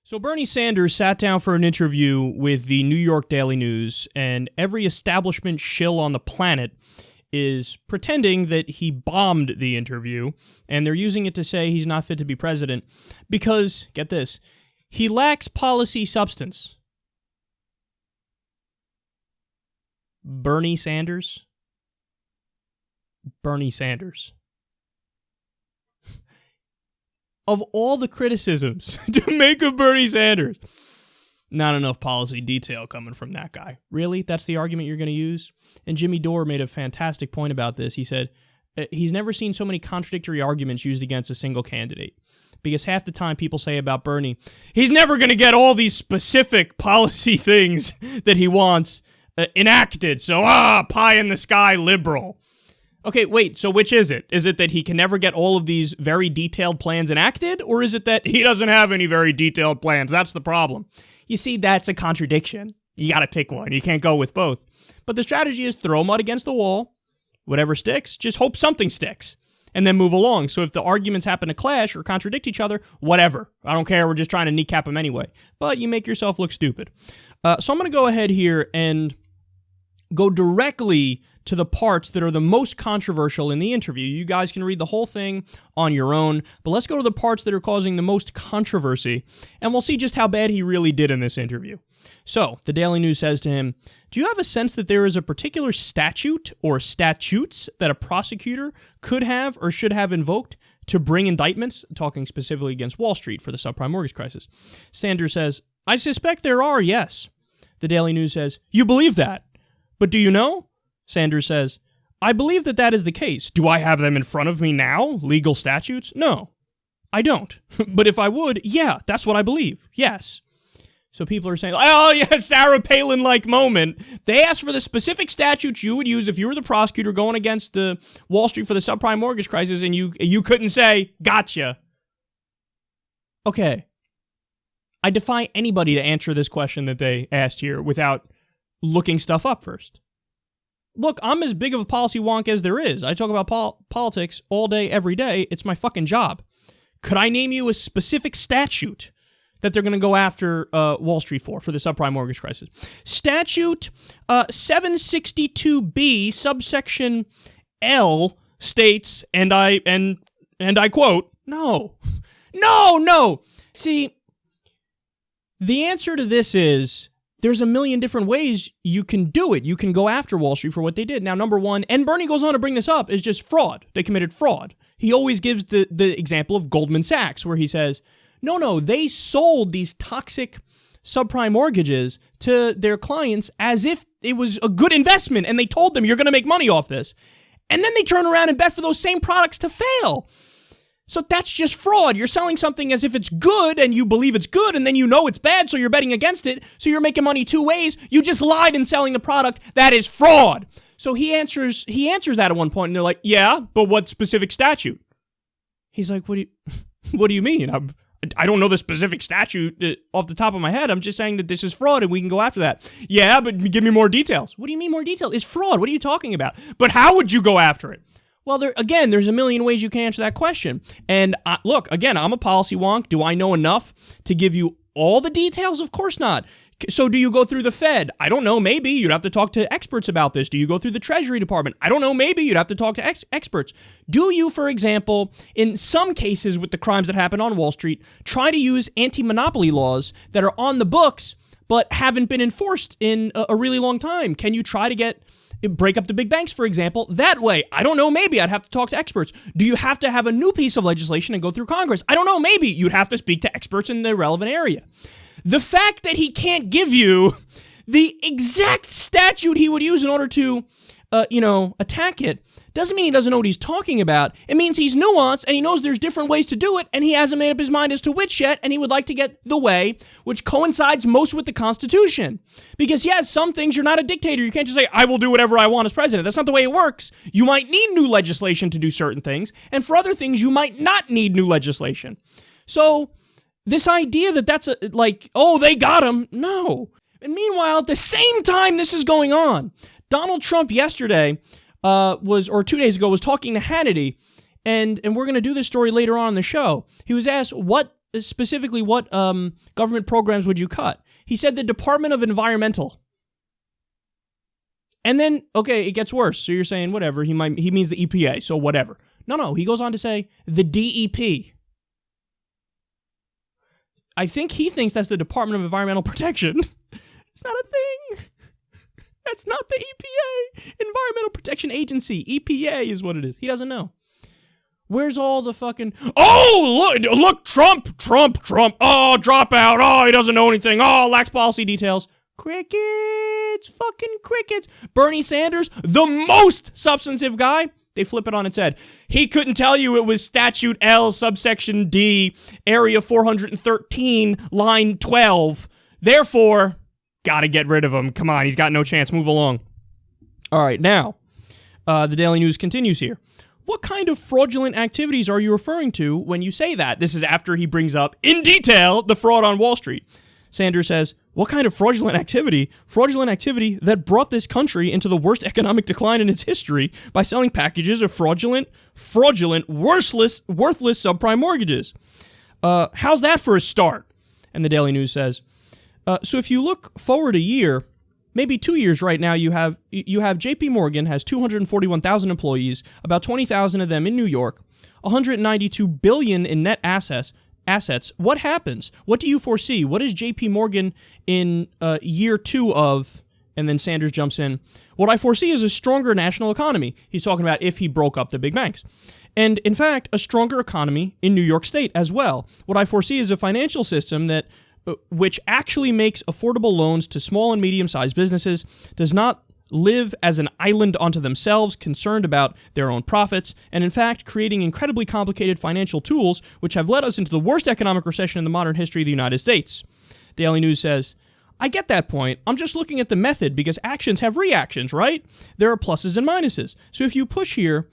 So Bernie Sanders sat down for an interview with the New York Daily News, and every establishment shill on the planet is pretending that he bombed the interview, and they're using it to say he's not fit to be president because, get this, he lacks policy substance. Bernie Sanders? Bernie Sanders. Of all the criticisms to make of Bernie Sanders, not enough policy detail coming from that guy. Really? That's the argument you're going to use? And Jimmy Dore made a fantastic point about this. He said, he's never seen so many contradictory arguments used against a single candidate. Because half the time people say about Bernie, he's never going to get all these specific policy things that he wants enacted. So, pie in the sky liberal. Okay, wait, so which is it? Is it that he can never get all of these very detailed plans enacted? Or is it that he doesn't have any very detailed plans? That's the problem. You see, that's a contradiction. You gotta pick one. You can't go with both. But the strategy is throw mud against the wall. Whatever sticks, just hope something sticks. And then move along. So if the arguments happen to clash or contradict each other, whatever. I don't care, we're just trying to kneecap them anyway. But you make yourself look stupid. So I'm gonna go ahead here and go directly to the parts that are the most controversial in the interview. You guys can read the whole thing on your own, but let's go to the parts that are causing the most controversy, and we'll see just how bad he really did in this interview. So, the Daily News says to him, do you have a sense that there is a particular statute or statutes that a prosecutor could have or should have invoked to bring indictments, talking specifically against Wall Street for the subprime mortgage crisis? Sanders says, I suspect there are, yes. The Daily News says, you believe that? But do you know? Sanders says, I believe that that is the case. Do I have them in front of me now? Legal statutes? No, I don't. But if I would, yeah, that's what I believe. Yes. So people are saying, oh, yeah, Sarah Palin-like moment. They asked for the specific statutes you would use if you were the prosecutor going against the Wall Street for the subprime mortgage crisis, and you couldn't say, gotcha. Okay. I defy anybody to answer this question that they asked here without looking stuff up first. Look, I'm as big of a policy wonk as there is. I talk about politics all day, every day. It's my fucking job. Could I name you a specific statute that they're going to go after Wall Street for the subprime mortgage crisis? Statute 762B, subsection L, states, and I quote, no. See, the answer to this is, there's a million different ways you can do it. You can go after Wall Street for what they did. Now, number one, and Bernie goes on to bring this up, is just fraud. They committed fraud. He always gives the example of Goldman Sachs, where he says, no, they sold these toxic subprime mortgages to their clients as if it was a good investment, and they told them, you're going to make money off this. And then they turn around and bet for those same products to fail. So that's just fraud. You're selling something as if it's good and you believe it's good, and then you know it's bad, so you're betting against it. So you're making money two ways. You just lied in selling the product. That is fraud. So he answers that at one point, and they're like, yeah, but what specific statute? He's like, what do you mean? I don't know the specific statute off the top of my head. I'm just saying that this is fraud and we can go after that. Yeah, but give me more details. What do you mean more detail? It's fraud. What are you talking about? But how would you go after it? Well, there's a million ways you can answer that question. And look, again, I'm a policy wonk. Do I know enough to give you all the details? Of course not. So do you go through the Fed? I don't know. Maybe you'd have to talk to experts about this. Do you go through the Treasury Department? I don't know. Maybe you'd have to talk to experts. Do you, for example, in some cases with the crimes that happen on Wall Street, try to use anti-monopoly laws that are on the books but haven't been enforced in a really long time? Can you try to break up the big banks, for example, that way? I don't know. Maybe I'd have to talk to experts. Do you have to have a new piece of legislation and go through Congress? I don't know. Maybe you'd have to speak to experts in the relevant area. The fact that he can't give you the exact statute he would use in order to, attack it doesn't mean he doesn't know what he's talking about. It means he's nuanced and he knows there's different ways to do it, and he hasn't made up his mind as to which yet, and he would like to get the way which coincides most with the Constitution. Because yes, some things you're not a dictator. You can't just say, I will do whatever I want as president. That's not the way it works. You might need new legislation to do certain things, and for other things, you might not need new legislation. So this idea that that's they got him, no. And meanwhile, at the same time this is going on, Donald Trump yesterday 2 days ago was talking to Hannity, and we're going to do this story later on in the show. He was asked, what specifically what government programs would you cut? He said the Department of Environmental. And then, okay, it gets worse. So you're saying whatever. He means the EPA, so whatever. No, he goes on to say the DEP. I think he thinks that's the Department of Environmental Protection. It's not a thing. That's not the EPA. Environmental Protection Agency. EPA is what it is. He doesn't know. Where's all the fucking... Oh, look, Trump. Oh, dropout. Oh, he doesn't know anything. Oh, lacks policy details. Crickets. Fucking crickets. Bernie Sanders, the most substantive guy. They flip it on its head. He couldn't tell you it was statute L, subsection D, area 413, line 12. Therefore, gotta get rid of him. Come on, he's got no chance. Move along. All right, now, the Daily News continues here. What kind of fraudulent activities are you referring to when you say that? This is after he brings up, in detail, the fraud on Wall Street. Sanders says, what kind of fraudulent activity? Fraudulent activity that brought this country into the worst economic decline in its history by selling packages of fraudulent, worthless subprime mortgages. How's that for a start? And the Daily News says, so if you look forward a year, maybe 2 years right now, you have JP Morgan has 241,000 employees, about 20,000 of them in New York, 192 billion in net assets. What happens? What do you foresee? What is JP Morgan in year 2 of? And then Sanders jumps in. What I foresee is a stronger national economy. He's talking about if he broke up the big banks. And in fact, a stronger economy in New York State as well. What I foresee is a financial system that which actually makes affordable loans to small and medium-sized businesses, does not live as an island unto themselves, concerned about their own profits, and in fact, creating incredibly complicated financial tools which have led us into the worst economic recession in the modern history of the United States. Daily News says, I get that point. I'm just looking at the method because actions have reactions, right? There are pluses and minuses. So if you push here,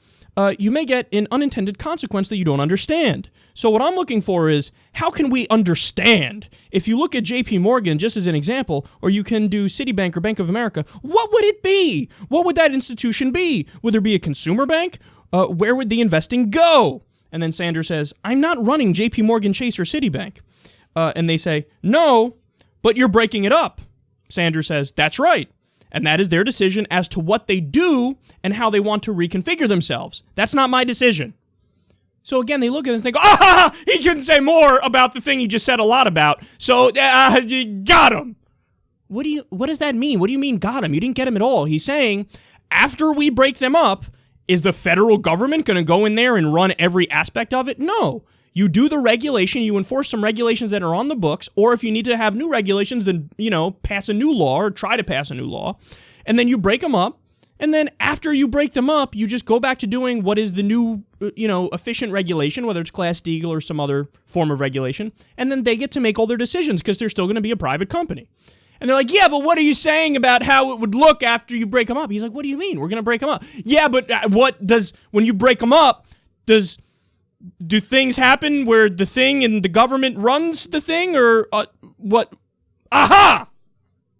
you may get an unintended consequence that you don't understand. So what I'm looking for is, how can we understand? If you look at JP Morgan, just as an example, or you can do Citibank or Bank of America, what would it be? What would that institution be? Would there be a consumer bank? Where would the investing go? And then Sanders says, I'm not running JP Morgan Chase or Citibank. And they say, no, but you're breaking it up. Sanders says, that's right. And that is their decision as to what they do and how they want to reconfigure themselves. That's not my decision. So again, they look at this and they go, he couldn't say more about the thing he just said a lot about. So, you got him. What does that mean? What do you mean got him? You didn't get him at all. He's saying, after we break them up, is the federal government going to go in there and run every aspect of it? No. You do the regulation, you enforce some regulations that are on the books, or if you need to have new regulations, then, pass a new law or try to pass a new law, and then you break them up, and then after you break them up, you just go back to doing what is the new, efficient regulation, whether it's Glass-Steagall or some other form of regulation, and then they get to make all their decisions because they're still going to be a private company. And they're like, yeah, but what are you saying about how it would look after you break them up? He's like, what do you mean? We're going to break them up. Yeah, but when you break them up, do things happen where the thing and the government runs the thing, or what? Aha!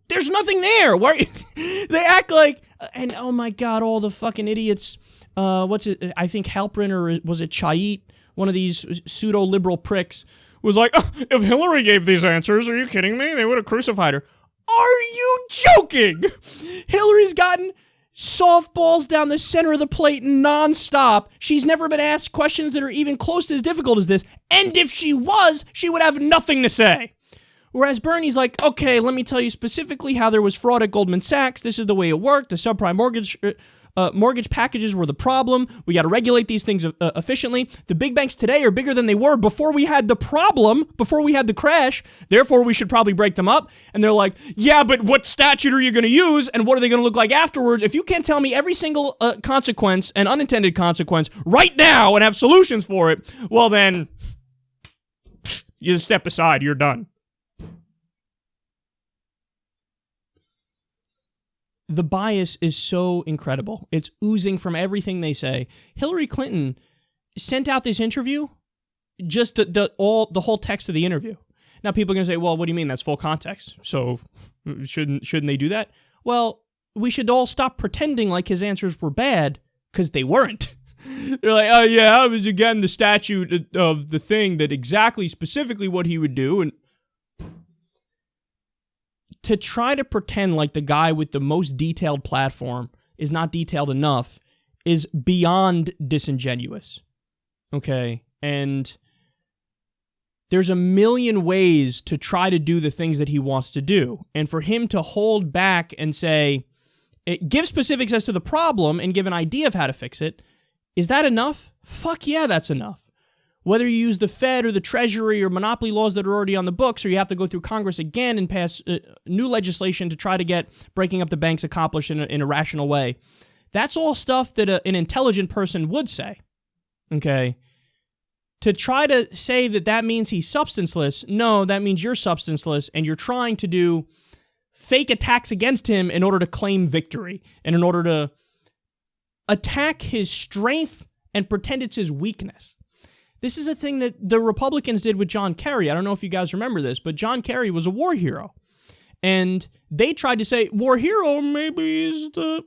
There's nothing there. Why? They act like, and oh my God, all the fucking idiots. What's it? I think Halprin, or was it Chait? One of these pseudo-liberal pricks was like, if Hillary gave these answers, are you kidding me? They would have crucified her. Are you joking? Hillary's gotten softballs down the center of the plate nonstop. She's never been asked questions that are even close to as difficult as this. And if she was, she would have nothing to say. Whereas Bernie's like, okay, let me tell you specifically how there was fraud at Goldman Sachs. This is the way it worked. The subprime mortgage packages were the problem. We got to regulate these things efficiently. The big banks today are bigger than they were before we had the problem, before we had the crash. Therefore, we should probably break them up. And they're like, yeah, but what statute are you going to use? And what are they going to look like afterwards? If you can't tell me every single consequence and unintended consequence right now and have solutions for it, well then, you just step aside. You're done. The bias is so incredible. It's oozing from everything they say. Hillary Clinton sent out this interview, just the whole text of the interview. Now people are going to say, well, what do you mean? That's full context. So shouldn't they do that? Well, we should all stop pretending like his answers were bad, because they weren't. They're like, oh yeah, it was again the statute of the thing that exactly, specifically what he would do. And to try to pretend like the guy with the most detailed platform is not detailed enough is beyond disingenuous. Okay? And there's a million ways to try to do the things that he wants to do. And for him to hold back and say, give specifics as to the problem and give an idea of how to fix it, is that enough? Fuck yeah, that's enough. Whether you use the Fed or the Treasury or monopoly laws that are already on the books, or you have to go through Congress again and pass new legislation to try to get breaking up the banks accomplished in a rational way, that's all stuff that an intelligent person would say. Okay? To try to say that that means he's substanceless, no, that means you're substanceless and you're trying to do fake attacks against him in order to claim victory and in order to attack his strength and pretend it's his weakness. This is a thing that the Republicans did with John Kerry. I don't know if you guys remember this, but John Kerry was a war hero. And they tried to say, war hero, maybe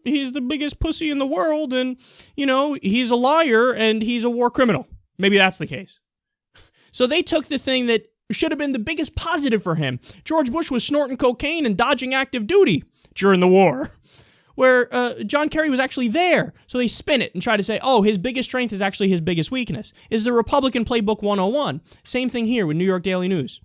he's the biggest pussy in the world, and, you know, he's a liar and he's a war criminal. Maybe that's the case. So they took the thing that should have been the biggest positive for him. George Bush was snorting cocaine and dodging active duty during the war, where John Kerry was actually there. So they spin it and try to say, oh, his biggest strength is actually his biggest weakness. Is the Republican Playbook 101. Same thing here with New York Daily News.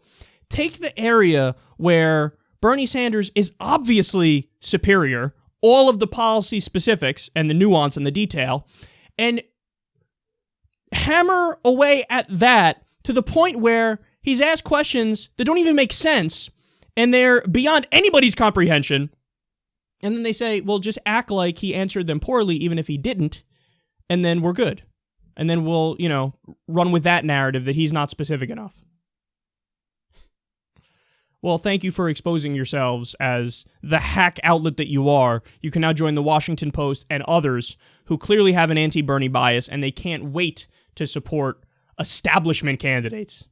Take the area where Bernie Sanders is obviously superior, all of the policy specifics and the nuance and the detail, and hammer away at that to the point where he's asked questions that don't even make sense, and they're beyond anybody's comprehension. And then they say, well, just act like he answered them poorly, even if he didn't, and then we're good. And then we'll, run with that narrative that he's not specific enough. Well, thank you for exposing yourselves as the hack outlet that you are. You can now join the Washington Post and others who clearly have an anti-Bernie bias, and they can't wait to support establishment candidates.